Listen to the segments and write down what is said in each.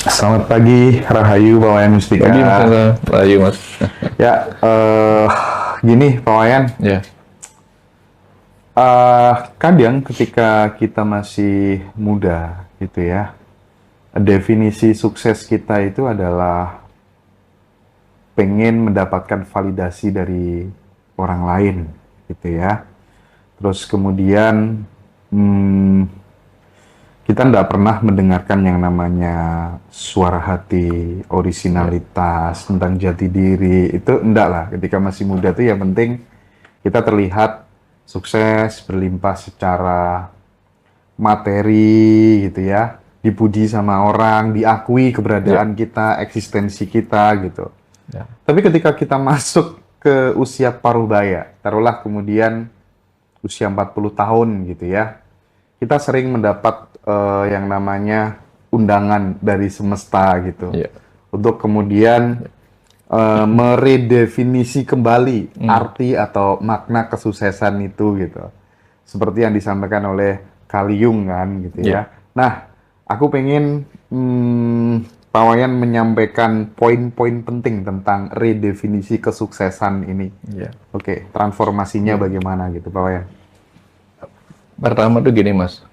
Selamat pagi, Rahayu, Pak Wayan Mustika. Pagi Mas Indra, Rahayu Mas. Ya, gini Pak Wayan, Ya, kadang ketika kita masih muda gitu ya, definisi sukses kita itu adalah pengen mendapatkan validasi dari orang lain gitu ya. Terus kemudian hmm, kita nggak pernah mendengarkan yang namanya suara hati, ya, orisinalitas, tentang jati diri. Itu enggak lah. Ketika masih muda tuh yang penting kita terlihat sukses, berlimpah secara materi gitu ya. Dipuji sama orang, diakui ya, keberadaan kita, eksistensi kita gitu. ya, Tapi ketika kita masuk ke usia parubaya, taruhlah kemudian usia 40 tahun gitu ya, kita sering mendapat yang namanya undangan dari semesta gitu ya. untuk kemudian meredefinisi kembali Hmm, arti atau makna kesuksesan itu gitu. Seperti yang disampaikan oleh Carl Jung kan gitu ya, ya. Nah, aku pengen Pak Wayan menyampaikan poin-poin penting tentang redefinisi kesuksesan ini. ya, Oke, transformasinya ya. bagaimana gitu Pak Wayan? Pertama tuh gini Mas,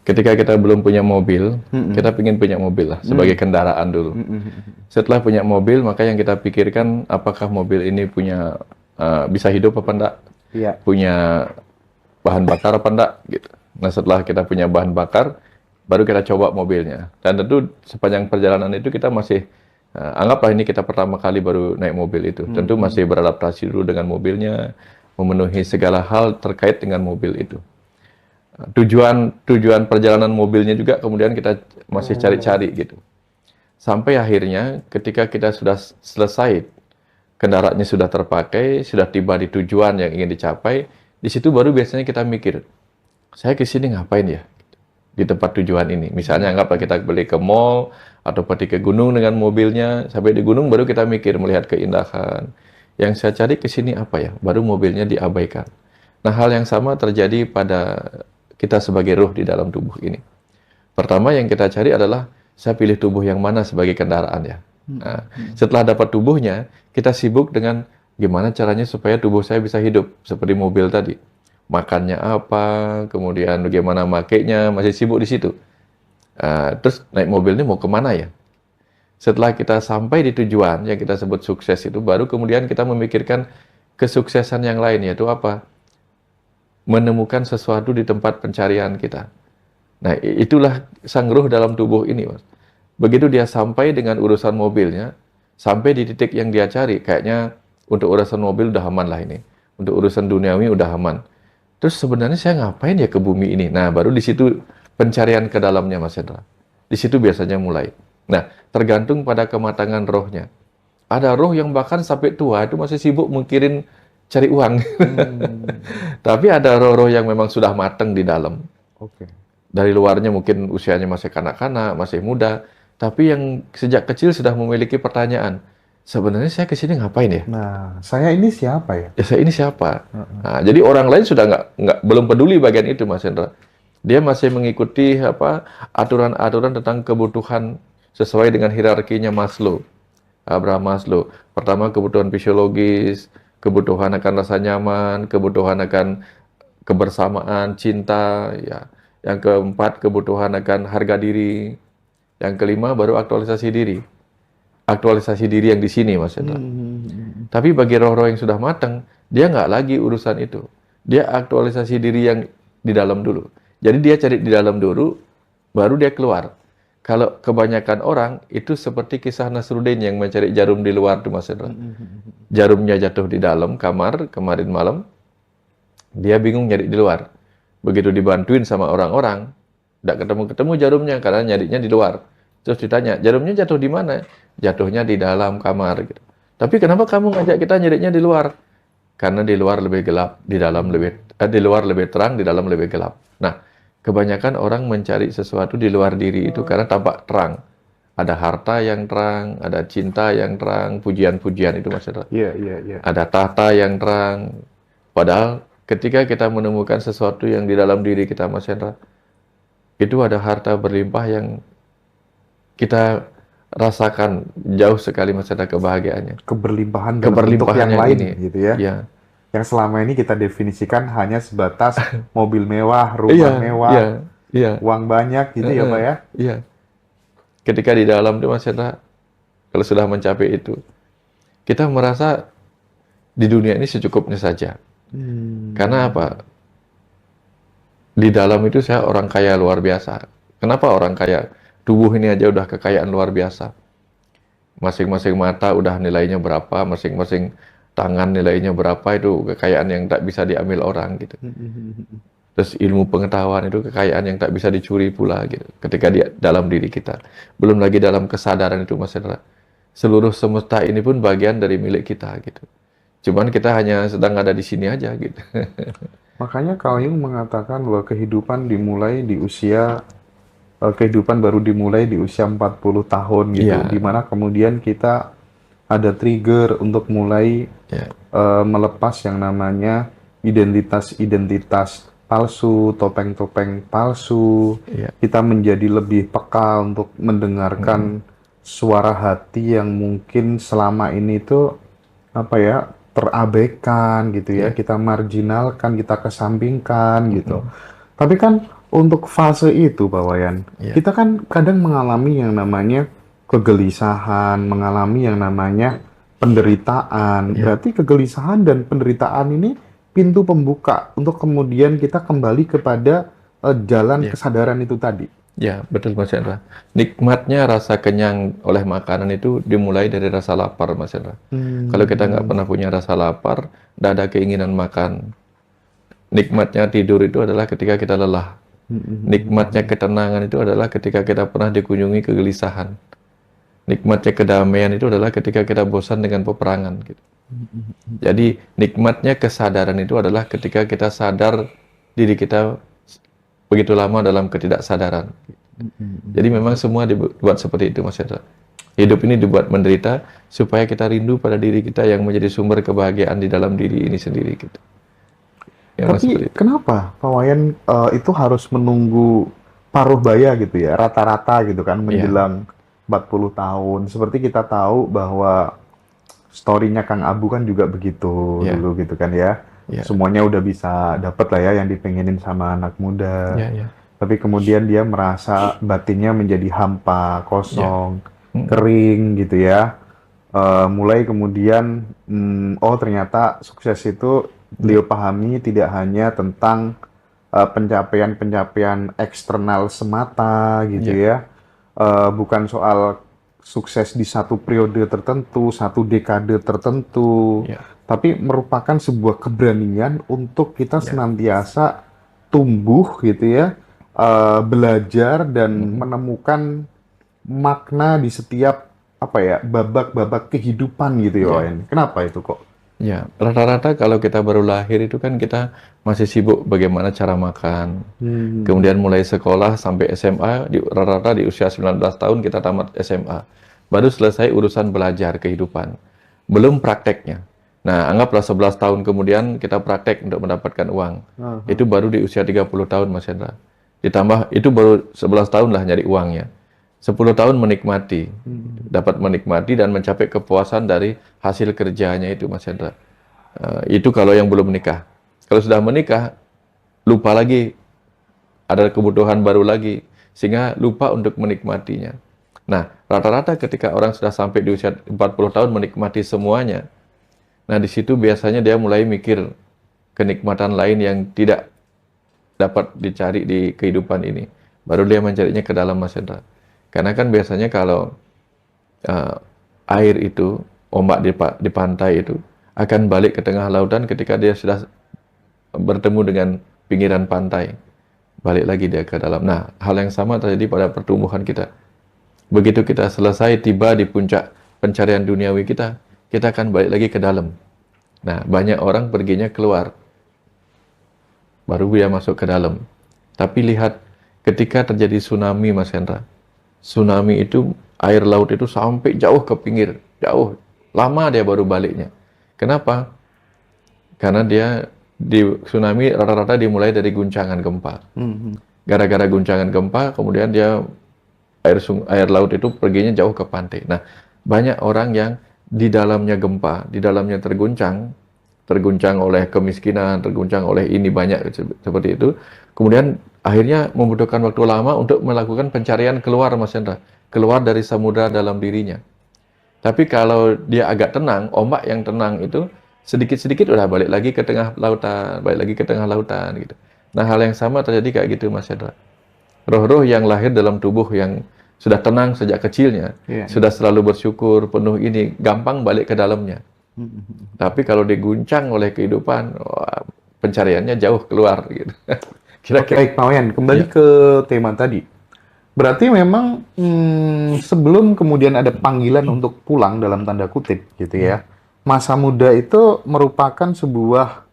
ketika kita belum punya mobil, Mm-mm. kita pengen punya mobil lah sebagai kendaraan dulu. Mm-mm. Setelah punya mobil, maka yang kita pikirkan apakah mobil ini punya bisa hidup apa enggak, Iya. punya bahan bakar apa enggak gitu. Nah, setelah kita punya bahan bakar, baru kita coba mobilnya. Dan tentu sepanjang perjalanan itu kita masih anggaplah ini kita pertama kali baru naik mobil itu. Tentu masih beradaptasi dulu dengan mobilnya, memenuhi segala hal terkait dengan mobil itu. Tujuan tujuan perjalanan mobilnya juga kemudian kita masih cari-cari gitu. Sampai akhirnya ketika kita sudah selesai, kendaraannya sudah terpakai, sudah tiba di tujuan yang ingin dicapai, di situ baru biasanya kita mikir, saya ke sini ngapain ya? Di tempat tujuan ini. Misalnya anggaplah kita beli ke mall atau pergi ke gunung dengan mobilnya, sampai di gunung baru kita mikir melihat keindahan. Yang saya cari ke sini apa ya? Baru mobilnya diabaikan. Nah, hal yang sama terjadi pada kita sebagai ruh di dalam tubuh ini. Pertama yang kita cari adalah saya pilih tubuh yang mana sebagai kendaraan ya. Nah, setelah dapat tubuhnya, kita sibuk dengan gimana caranya supaya tubuh saya bisa hidup seperti mobil tadi. Makannya apa, kemudian bagaimana makainya, masih sibuk di situ. Terus naik mobil ini mau kemana ya? Setelah kita sampai di tujuan yang kita sebut sukses itu, baru kemudian kita memikirkan kesuksesan yang lain, yaitu apa? Menemukan sesuatu di tempat pencarian kita. Nah, itulah sang ruh dalam tubuh ini, Mas. Begitu dia sampai dengan urusan mobilnya, sampai di titik yang dia cari, kayaknya untuk urusan mobil udah aman lah ini. Untuk urusan duniawi udah aman. Terus sebenarnya saya ngapain ya ke bumi ini? Nah, baru di situ pencarian ke dalamnya, Mas Hendra. Di situ biasanya mulai. Nah, tergantung pada kematangan rohnya. Ada roh yang bahkan sampai tua itu masih sibuk mikirin cari uang. Tapi ada roh-roh yang memang sudah matang di dalam. Oke. Dari luarnya mungkin usianya masih kanak-kanak, masih muda, tapi yang sejak kecil sudah memiliki pertanyaan, sebenarnya saya ke sini ngapain ya? Nah, saya ini siapa ya? Ya saya ini siapa? Nah, jadi orang lain sudah belum peduli bagian itu, Mas Hendra. Dia masih mengikuti apa aturan-aturan tentang kebutuhan sesuai dengan hierarkinya Maslow, Abraham Maslow. Pertama kebutuhan fisiologis, kebutuhan akan rasa nyaman, kebutuhan akan kebersamaan, cinta, ya. Yang keempat, kebutuhan akan harga diri. Yang kelima, baru aktualisasi diri. Aktualisasi diri yang di sini, Mas Hendra. Tapi bagi roh-roh yang sudah matang, dia nggak lagi urusan itu. Dia aktualisasi diri yang di dalam dulu. Jadi dia cari di dalam dulu, baru dia keluar. Kalau kebanyakan orang, itu seperti kisah Nasruddin yang mencari jarum di luar tuh, Mas Hendra. Jarumnya jatuh di dalam kamar kemarin malam, dia bingung nyari di luar. Begitu dibantuin sama orang-orang, nggak ketemu-ketemu jarumnya karena nyarinya di luar. Terus ditanya, jarumnya jatuh di mana? Jatuhnya di dalam kamar. Gitu. Tapi kenapa kamu ngajak kita nyarinya di luar? Karena di luar lebih gelap, di luar lebih terang, di dalam lebih gelap. Nah, kebanyakan orang mencari sesuatu di luar diri itu karena tampak terang. Ada harta yang terang, ada cinta yang terang, pujian-pujian itu maksudnya. Iya, iya, iya. Ada tahta yang terang. Padahal ketika kita menemukan sesuatu yang di dalam diri kita, Mas Hendra, itu ada harta berlimpah yang kita rasakan jauh sekali Mas Hendra kebahagiaannya. Keberlimpahan dalam bentuk yang Keberlimpahan lain ini. gitu ya. Ya. Yang selama ini kita definisikan hanya sebatas mobil mewah, Iya, rumah iya, mewah, iya. uang banyak gitu ya Pak ya. Iya. Ketika di dalam itu Mas Hendra, kalau sudah mencapai itu, kita merasa di dunia ini secukupnya saja. Karena apa? Di dalam itu saya orang kaya luar biasa. Kenapa orang kaya? Tubuh ini aja udah kekayaan luar biasa. Masing-masing mata udah nilainya berapa, masing-masing tangan nilainya berapa, itu kekayaan yang tak bisa diambil orang gitu. Terus ilmu pengetahuan itu kekayaan yang tak bisa dicuri pula gitu. Ketika di dalam diri kita. Belum lagi dalam kesadaran itu Mas Hendra. Seluruh semesta ini pun bagian dari milik kita gitu. Cuman kita hanya sedang ada di sini aja gitu. Makanya Carl Jung mengatakan bahwa kehidupan baru dimulai di usia 40 tahun gitu, Iya, dimana kemudian kita ada trigger untuk mulai ya, melepas yang namanya identitas-identitas palsu, topeng-topeng palsu. iya, Kita menjadi lebih peka untuk mendengarkan suara hati yang mungkin selama ini tuh apa ya, terabaikan gitu ya, iya, kita marginalkan, kita kesampingkan gitu. Tapi kan untuk fase itu Pak Wayan, iya, kita kan kadang mengalami yang namanya kegelisahan, mengalami yang namanya penderitaan. iya, Berarti kegelisahan dan penderitaan ini pintu pembuka untuk kemudian kita kembali kepada jalan iya. kesadaran itu tadi. Ya, betul Mas Hendra. Nikmatnya rasa kenyang oleh makanan itu dimulai dari rasa lapar Mas Hendra. Kalau kita nggak pernah punya rasa lapar, nggak ada keinginan makan. Nikmatnya tidur itu adalah ketika kita lelah. Nikmatnya ketenangan itu adalah ketika kita pernah dikunjungi kegelisahan. Nikmatnya kedamaian itu adalah ketika kita bosan dengan peperangan gitu. Jadi nikmatnya kesadaran itu adalah ketika kita sadar diri kita begitu lama dalam ketidaksadaran. Jadi memang semua dibuat seperti itu Mas Hendra. Hidup ini dibuat menderita supaya kita rindu pada diri kita yang menjadi sumber kebahagiaan di dalam diri ini sendiri gitu. Ya Mas, Tapi seperti itu. kenapa Pak Wayan itu harus menunggu paruh baya gitu ya, rata-rata gitu kan Iya, menjelang 40 tahun. Seperti kita tahu bahwa story-nya Kang Abu kan juga begitu iya, dulu gitu kan ya. iya, Semuanya udah bisa dapet lah ya yang dipengenin sama anak muda. iya, iya, Tapi kemudian dia merasa batinnya menjadi hampa, iya. kosong, Mm, kering gitu ya. Mulai kemudian, oh ternyata sukses itu iya, beliau pahami tidak hanya tentang pencapaian-pencapaian eksternal semata gitu iya, ya. Bukan soal sukses di satu periode tertentu, satu dekade tertentu, iya, tapi merupakan sebuah keberanian untuk kita iya. senantiasa tumbuh gitu ya, belajar dan Mm, menemukan makna di setiap apa ya, babak-babak kehidupan gitu ya, iya. Wayan. Kenapa itu kok? Ya, rata-rata kalau kita baru lahir itu kan kita masih sibuk bagaimana cara makan. Hmm. Kemudian mulai sekolah sampai SMA, rata-rata di usia 19 tahun kita tamat SMA. Baru selesai urusan belajar kehidupan. Belum prakteknya. Nah, anggaplah 11 tahun kemudian kita praktek untuk mendapatkan uang. Aha. Itu baru di usia 30 tahun, Mas Hendra. Ditambah, itu baru 11 tahun lah nyari uangnya. 10 tahun menikmati, dapat menikmati dan mencapai kepuasan dari hasil kerjanya itu, Mas Hendra. Itu kalau yang belum menikah. Kalau sudah menikah, lupa lagi, ada kebutuhan baru lagi, sehingga lupa untuk menikmatinya. Nah, rata-rata ketika orang sudah sampai di usia 40 tahun menikmati semuanya, nah di situ biasanya dia mulai mikir kenikmatan lain yang tidak dapat dicari di kehidupan ini. Baru dia mencarinya ke dalam Mas Hendra. Karena kan biasanya kalau eh, air itu, ombak di pantai itu, akan balik ke tengah lautan ketika dia sudah bertemu dengan pinggiran pantai. Balik lagi dia ke dalam. Nah, hal yang sama terjadi pada pertumbuhan kita. Begitu kita selesai tiba di puncak pencarian duniawi kita akan balik lagi ke dalam. Nah, banyak orang perginya keluar, baru dia masuk ke dalam. Tapi lihat, ketika terjadi tsunami, Mas Hendra, tsunami itu, air laut itu sampai jauh ke pinggir, jauh. Lama dia baru baliknya. Kenapa? Karena dia di tsunami rata-rata dimulai dari guncangan gempa. Mhm. Gara-gara guncangan gempa, kemudian dia air laut itu perginya jauh ke pantai. Nah, banyak orang yang di dalamnya gempa, di dalamnya terguncang oleh kemiskinan, terguncang oleh ini banyak seperti itu. Kemudian akhirnya membutuhkan waktu lama untuk melakukan pencarian keluar, Mas Hendra, keluar dari samudra dalam dirinya. Tapi kalau dia agak tenang, ombak yang tenang itu sedikit-sedikit udah balik lagi ke tengah lautan, balik lagi ke tengah lautan gitu. Nah, hal yang sama terjadi kayak gitu, Mas Hendra. Roh-roh yang lahir dalam tubuh yang sudah tenang sejak kecilnya, Iya. sudah selalu bersyukur, penuh ini, gampang balik ke dalamnya. Tapi kalau diguncang oleh kehidupan, wah, pencariannya jauh keluar gitu. Oke, Kira-kira. baik Pak Wayan, kembali Ya, ke tema tadi. Berarti memang sebelum kemudian ada panggilan untuk pulang dalam tanda kutip gitu ya, masa muda itu merupakan sebuah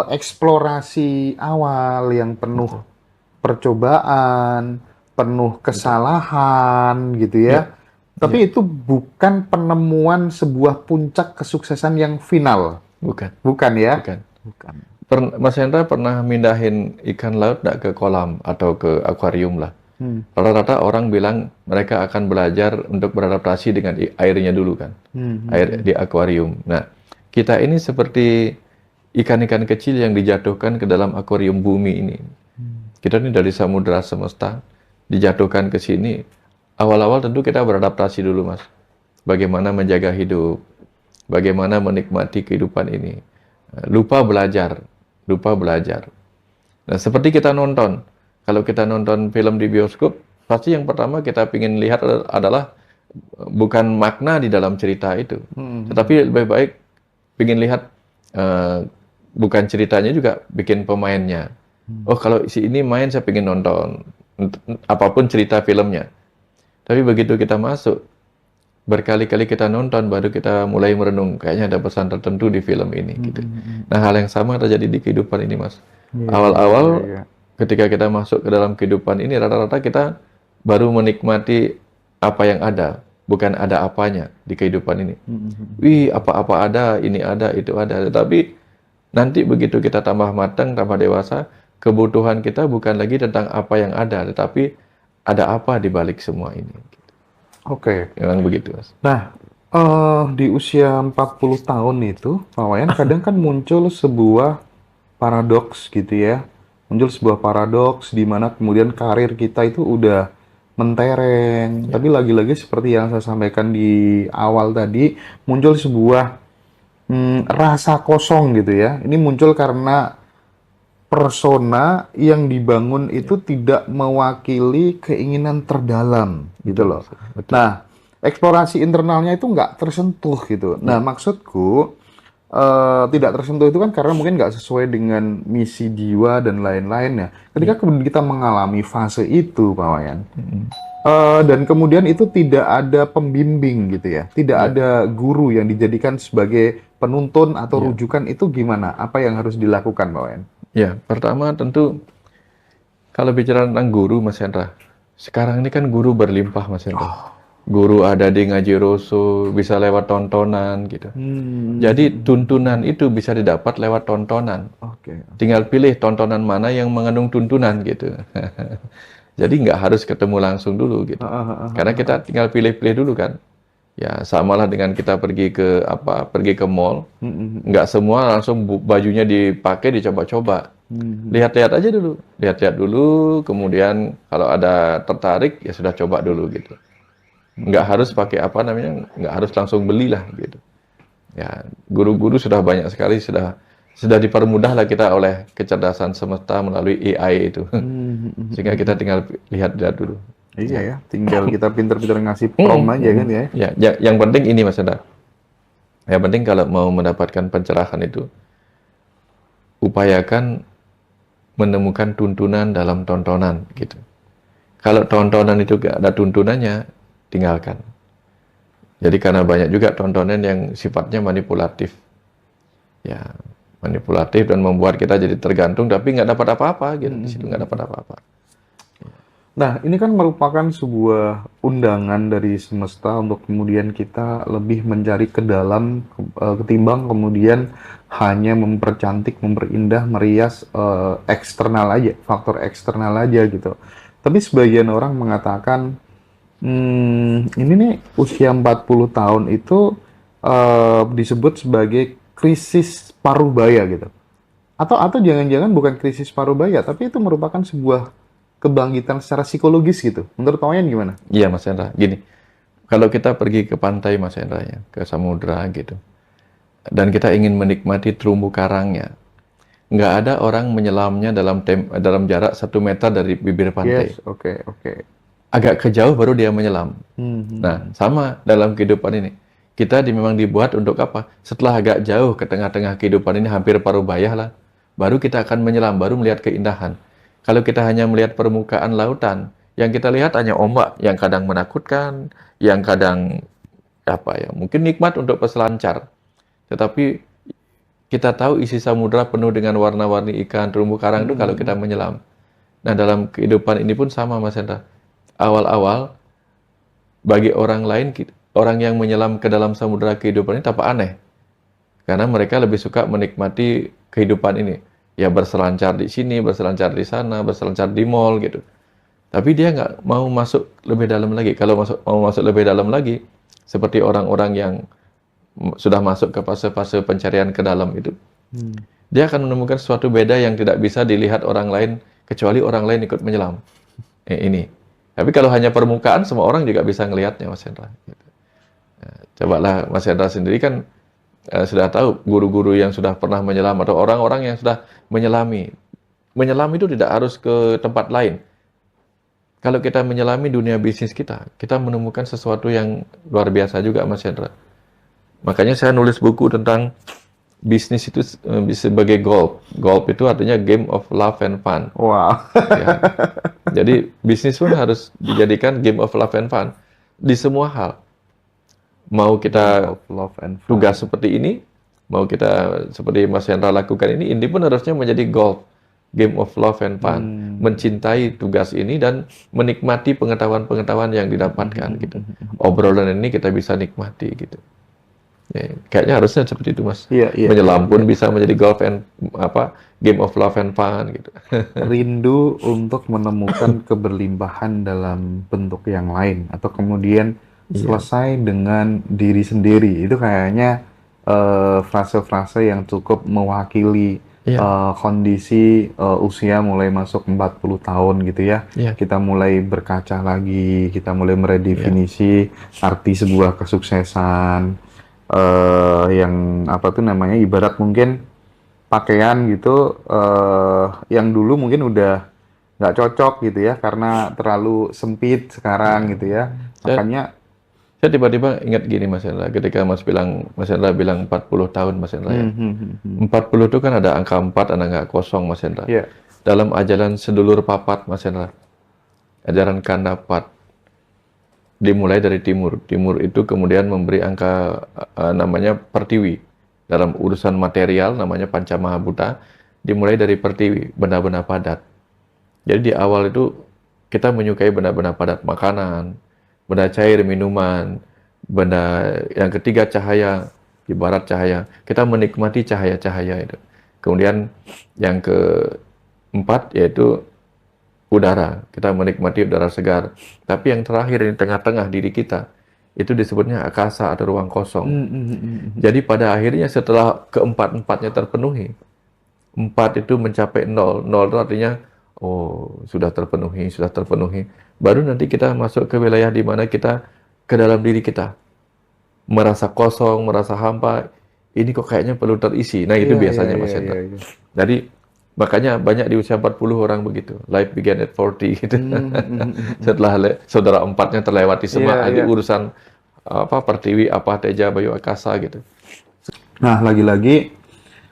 eksplorasi awal yang penuh betul. percobaan, penuh kesalahan gitu Ya, ya. ya, Tapi itu bukan penemuan sebuah puncak kesuksesan yang final, bukan, bukan ya? bukan. Bukan. Mas Hendra pernah mindahin ikan laut nggak ke kolam atau ke akuarium lah? Hmm. Rata-rata orang bilang mereka akan belajar untuk beradaptasi dengan airnya dulu kan, air di akuarium. Nah, kita ini seperti ikan-ikan kecil yang dijatuhkan ke dalam akuarium bumi ini. Kita ini dari samudra semesta dijatuhkan ke sini. Awal-awal tentu kita beradaptasi dulu, Mas. Bagaimana menjaga hidup, bagaimana menikmati kehidupan ini. Lupa belajar, lupa belajar. Nah, seperti kita nonton. Kalau kita nonton film di bioskop, pasti yang pertama kita ingin lihat adalah bukan makna di dalam cerita itu, tetapi lebih baik ingin lihat bukan ceritanya juga, bikin pemainnya. Oh, kalau si ini main saya pengen nonton, apapun cerita filmnya. Tapi begitu kita masuk, berkali-kali kita nonton, baru kita mulai merenung, kayaknya ada pesan tertentu di film ini, gitu. Nah, hal yang sama terjadi di kehidupan ini, Mas. Iya, Awal-awal, iya, iya. ketika kita masuk ke dalam kehidupan ini, rata-rata kita baru menikmati apa yang ada, bukan ada apanya di kehidupan ini. Wih, apa-apa ada, ini ada, itu ada. Tetapi nanti begitu kita tambah matang, tambah dewasa, kebutuhan kita bukan lagi tentang apa yang ada, tetapi ada apa di balik semua ini. Oke. Memang begitu, Mas. Nah, di usia 40 tahun itu, Pak Wayan, kadang kan muncul sebuah paradoks gitu ya. Muncul sebuah paradoks di mana kemudian karir kita itu udah mentereng. Tapi lagi-lagi seperti yang saya sampaikan di awal tadi, muncul sebuah rasa kosong gitu ya. Ini muncul karena persona yang dibangun itu tidak mewakili keinginan terdalam gitu loh. Betul. Nah, eksplorasi internalnya itu nggak tersentuh gitu. Nah, maksudku tidak tersentuh itu kan karena mungkin nggak sesuai dengan misi jiwa dan lain-lainnya. Ketika kemudian kita mengalami fase itu, Pak Wayan, dan kemudian itu tidak ada pembimbing gitu ya, tidak ada guru yang dijadikan sebagai penuntun atau rujukan, itu gimana? Apa yang harus dilakukan, Pak Wayan? Ya, pertama tentu kalau bicara tentang guru, Mas Hendra, sekarang ini kan guru berlimpah, Mas Hendra. Guru ada di Ngaji Roso, bisa lewat tontonan gitu. Jadi tuntunan itu bisa didapat lewat tontonan. Oke. Tinggal pilih tontonan mana yang mengandung tuntunan gitu. Jadi nggak harus ketemu langsung dulu gitu. Karena kita tinggal pilih-pilih dulu kan. Ya, samalah dengan kita pergi ke pergi ke mall. Nggak semua langsung bajunya dipakai, dicoba-coba. Lihat-lihat aja dulu. Lihat-lihat dulu, kemudian kalau ada tertarik, ya sudah coba dulu gitu. Nggak harus pakai nggak harus langsung belilah gitu. Ya, guru-guru sudah banyak sekali, sudah dipermudah lah kita oleh kecerdasan semesta melalui AI itu. Sehingga kita tinggal lihat-lihat dulu. Iya ya, tinggal kita pinter-pinter ngasih prompt aja kan ya. Ya, yang penting ini Mas Hendra. Yang penting kalau mau mendapatkan pencerahan itu, upayakan menemukan tuntunan dalam tontonan gitu. Kalau tontonan itu gak ada tuntunannya, tinggalkan. Jadi karena banyak juga tontonan yang sifatnya manipulatif. Ya, manipulatif dan membuat kita jadi tergantung, tapi nggak dapat apa-apa gitu. Di situ nggak dapat apa-apa. Nah, ini kan merupakan sebuah undangan dari semesta untuk kemudian kita lebih mencari ke dalam ketimbang kemudian hanya mempercantik, memperindah, merias eksternal aja, faktor eksternal aja gitu. Tapi sebagian orang mengatakan Ini nih usia 40 tahun itu disebut sebagai krisis paruh baya gitu. Atau jangan-jangan bukan krisis paruh baya, tapi itu merupakan sebuah kebangkitan secara psikologis gitu. Menurut Wayan gimana? Iya Mas Hendra, gini, kalau kita pergi ke pantai Mas Hendra ya, ke samudra gitu, dan kita ingin menikmati terumbu karangnya, nggak ada orang menyelamnya dalam jarak 1 meter dari bibir pantai. Yes, oke, oke. Agak kejauh baru dia menyelam. Hmm, hmm, Nah, sama dalam kehidupan ini. Kita memang dibuat untuk apa? Setelah agak jauh ke tengah-tengah kehidupan ini, hampir paruh baya lah, baru kita akan menyelam, baru melihat keindahan. Kalau kita hanya melihat permukaan lautan, yang kita lihat hanya ombak, yang kadang menakutkan, yang kadang apa ya, mungkin nikmat untuk peselancar. Tetapi kita tahu isi samudra penuh dengan warna-warni ikan, terumbu karang itu kalau kita menyelam. Nah, dalam kehidupan ini pun sama, Mas Hendra. Awal-awal, bagi orang lain, orang yang menyelam ke dalam samudera kehidupan ini tampak aneh. Karena mereka lebih suka menikmati kehidupan ini. Ya berselancar di sini, berselancar di sana, berselancar di mall gitu. Tapi dia nggak mau masuk lebih dalam lagi. Kalau mau masuk lebih dalam lagi, seperti orang-orang yang sudah masuk ke fase-fase pencarian ke dalam itu, hmm. dia akan menemukan sesuatu beda yang tidak bisa dilihat orang lain, kecuali orang lain ikut menyelam. Ini. Tapi kalau hanya permukaan, semua orang juga bisa ngelihatnya, Mas Hendra. Gitu. Nah, cobalah Mas Hendra sendiri kan sudah tahu guru-guru yang sudah pernah menyelam atau orang-orang yang sudah menyelami. Menyelam itu tidak harus ke tempat lain. Kalau kita menyelami dunia bisnis kita menemukan sesuatu yang luar biasa juga, Mas Hendra. Makanya saya nulis buku tentang bisnis itu sebagai golf. Golf itu artinya game of love and fun. Wow. Ya. Jadi bisnis pun harus dijadikan game of love and fun di semua hal. Mau kita Of love and fun. tugas seperti ini, mau kita seperti Mas Hendra lakukan ini pun harusnya menjadi golf, game of love and fun. Mencintai tugas ini dan menikmati pengetahuan-pengetahuan yang didapatkan gitu. Obrolan ini kita bisa nikmati gitu. Ya, kayaknya harusnya seperti itu, Mas. Iya, iya, Menyelam iya, pun iya. bisa menjadi golf and game of love and fun gitu. Rindu untuk menemukan keberlimpahan dalam bentuk yang lain atau kemudian selesai dengan diri sendiri. Itu kayaknya frase-frase yang cukup mewakili Iya. kondisi usia mulai masuk 40 tahun gitu ya. Iya. Kita mulai berkaca lagi, kita mulai meredefinisi arti sebuah kesuksesan. Yang apa tuh namanya, ibarat mungkin pakaian gitu yang dulu mungkin udah nggak cocok gitu ya karena terlalu sempit sekarang gitu ya, Saya, makanya saya tiba-tiba ingat gini, Mas Hendra, ketika Mas Hendra bilang 40 tahun, Mas Hendra ya. 40 itu kan ada angka 4, ada angka kosong, Mas Hendra. ya Dalam ajaran sedulur papat, Mas Hendra, ajaran kandapat, dimulai dari timur. Timur itu kemudian memberi angka namanya pertiwi. Dalam urusan material namanya Pancamahabhuta, dimulai dari pertiwi, benda-benda padat. Jadi di awal itu kita menyukai benda-benda padat, makanan, benda cair, minuman, benda yang ketiga cahaya, ibarat cahaya. Kita menikmati cahaya-cahaya itu. Kemudian yang keempat yaitu udara, kita menikmati udara segar. Tapi yang terakhir di tengah-tengah diri kita, itu disebutnya akasa atau ruang kosong. Jadi pada akhirnya setelah keempat-empatnya terpenuhi, 4 itu mencapai 0. 0 itu artinya, oh sudah terpenuhi. Baru nanti kita masuk ke wilayah di mana kita ke dalam diri kita. Merasa kosong, merasa hampa, ini kok kayaknya perlu terisi. Nah itu biasanya Mas Hendra. Jadi makanya banyak di usia 40 orang begitu. Life began at 40 gitu. Setelah saudara empatnya terlewati semua, ada urusan pertiwi, apa teja, bayu akasa gitu. Nah, lagi-lagi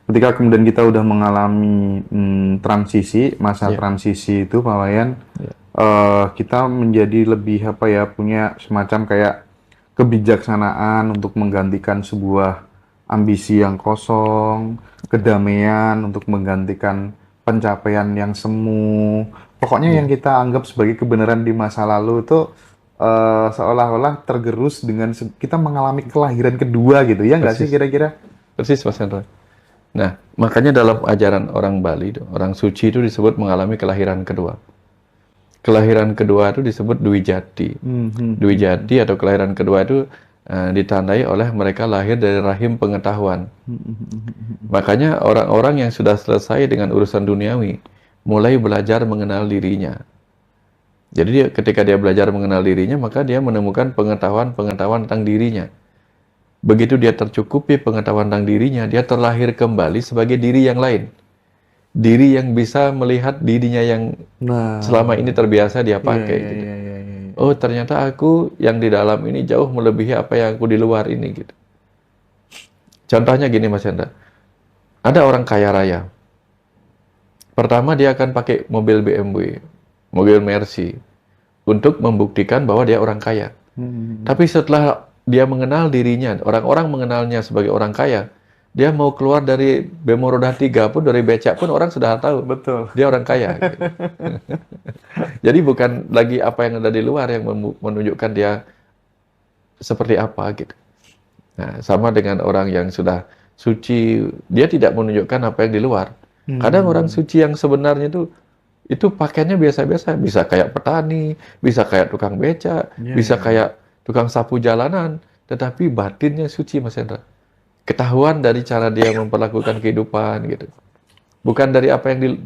ketika kemudian kita udah mengalami transisi, masa transisi itu Pak Wayan, kita menjadi lebih apa ya, punya semacam kayak kebijaksanaan untuk menggantikan sebuah ambisi yang kosong, kedamaian untuk menggantikan pencapaian yang semu. Pokoknya yang kita anggap sebagai kebenaran di masa lalu itu seolah-olah tergerus dengan kita mengalami kelahiran kedua gitu ya, nggak sih kira-kira? Persis Mas Hendra. Nah, makanya dalam ajaran orang Bali, orang suci itu disebut mengalami kelahiran kedua. kelahiran kedua itu disebut Dwi Jati. Dwi Jati atau kelahiran kedua itu ditandai oleh mereka lahir dari rahim pengetahuan. Makanya orang-orang yang sudah selesai dengan urusan duniawi mulai belajar mengenal dirinya. Jadi ketika dia belajar mengenal dirinya, maka dia menemukan pengetahuan-pengetahuan tentang dirinya. Begitu dia tercukupi pengetahuan tentang dirinya, dia terlahir kembali sebagai diri yang lain. Diri yang bisa melihat dirinya yang Nah, selama ini terbiasa dia iya, pakai. iya, Gitu. iya, iya, iya. Oh, ternyata aku yang di dalam ini jauh melebihi apa yang aku di luar ini. Gitu. Contohnya gini Mas Hendra, ada orang kaya raya. Pertama dia akan pakai mobil BMW, mobil Mercy, untuk membuktikan bahwa dia orang kaya. Tapi setelah dia mengenal dirinya, orang-orang mengenalnya sebagai orang kaya, dia mau keluar dari bemo roda 3 pun, dari becak pun orang sudah tahu Betul. dia orang kaya. Gitu. Jadi bukan lagi apa yang ada di luar yang menunjukkan dia seperti apa gitu. Nah, sama dengan orang yang sudah suci, dia tidak menunjukkan apa yang di luar. Kadang orang suci yang sebenarnya itu pakaiannya biasa-biasa, bisa kayak petani, bisa kayak tukang beca, Iya, bisa iya. kayak tukang sapu jalanan, tetapi batinnya suci Mas Hendra. Ketahuan dari cara dia memperlakukan kehidupan gitu. Bukan dari apa yang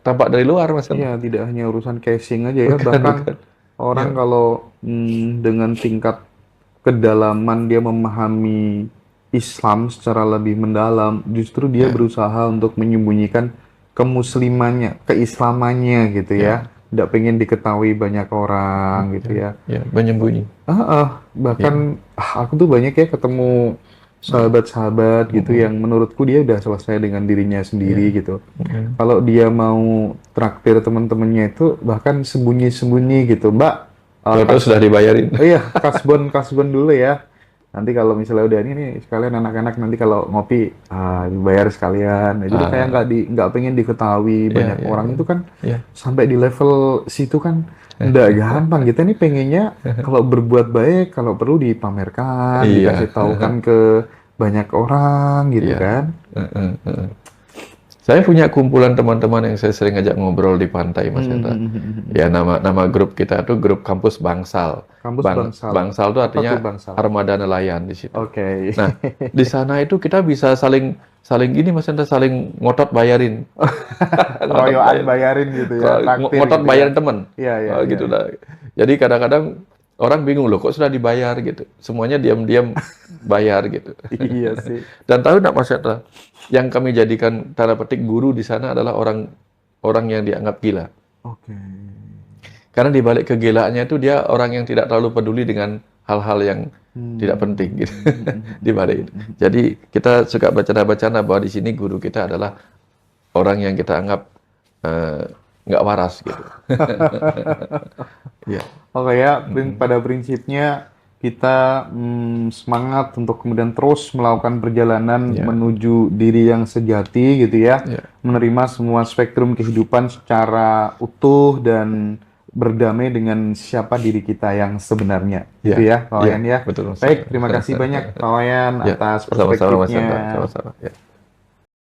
tampak dari luar Mas Hendra. Iya, tidak hanya urusan casing aja ya, Bukan, bahkan bukan. orang Ya, kalau dengan tingkat kedalaman dia memahami Islam secara lebih mendalam, justru dia ya, berusaha untuk menyembunyikan kemuslimannya, keislamannya gitu ya, ya. Tidak pengen diketahui banyak orang gitu ya. ya, menyembunyi. Bahkan aku tuh banyak ya ketemu sahabat-sahabat gitu yang menurutku dia udah selesai dengan dirinya sendiri gitu. Kalau dia mau traktir teman-temannya itu bahkan sembunyi-sembunyi gitu, Mbak. Tahu-tahu sudah dibayarin. Oh iya, kasbon dulu ya. Nanti kalau misalnya udah ini nih sekalian anak-anak nanti kalau ngopi dibayar sekalian. Nah, jadi kayak nggak pengen diketahui banyak Ya, orang itu kan ya, sampai di level situ kan nggak gampang. Kita nih pengennya kalau berbuat baik kalau perlu dipamerkan, iya, dikasih tahu kan ke banyak orang gitu iya. kan. Saya punya kumpulan teman-teman yang saya sering ajak ngobrol di pantai, Mas Hendra. Ya, nama grup kita itu grup Kampus Bangsal. Kampus Bangsal. Bangsal itu Apa artinya tuh Bangsal? armada nelayan di situ. Oke. Nah, di sana itu kita bisa saling gini, Mas Hendra, saling ngotot bayarin. Royoan bayarin gitu ya, traktir Ngotot gitu ya. bayarin teman. Iya, iya, iya. Gitu lah. Jadi kadang-kadang orang bingung loh, kok sudah dibayar gitu. Semuanya diam-diam bayar gitu. Iya sih. Dan tahu nggak Mas Hendra, yang kami jadikan tanda petik guru di sana adalah orang yang dianggap gila. Oke. Karena di balik kegilaannya itu dia orang yang tidak terlalu peduli dengan hal-hal yang tidak penting gitu. Di balik itu. Jadi kita suka bercanda-bercanda bahwa di sini guru kita adalah orang yang kita anggap nggak waras gitu. Ya. Oke ya, pada prinsipnya kita semangat untuk kemudian terus melakukan perjalanan Ya. menuju diri yang sejati gitu ya, Ya. menerima semua spektrum kehidupan secara utuh dan berdamai dengan siapa diri kita yang sebenarnya, gitu ya, Pak Wayan ya. Betul. Baik, terima kasih banyak Pak Wayan Ya, atas sama-sama Mas perspektifnya. Hendra, sama-sama. Ya.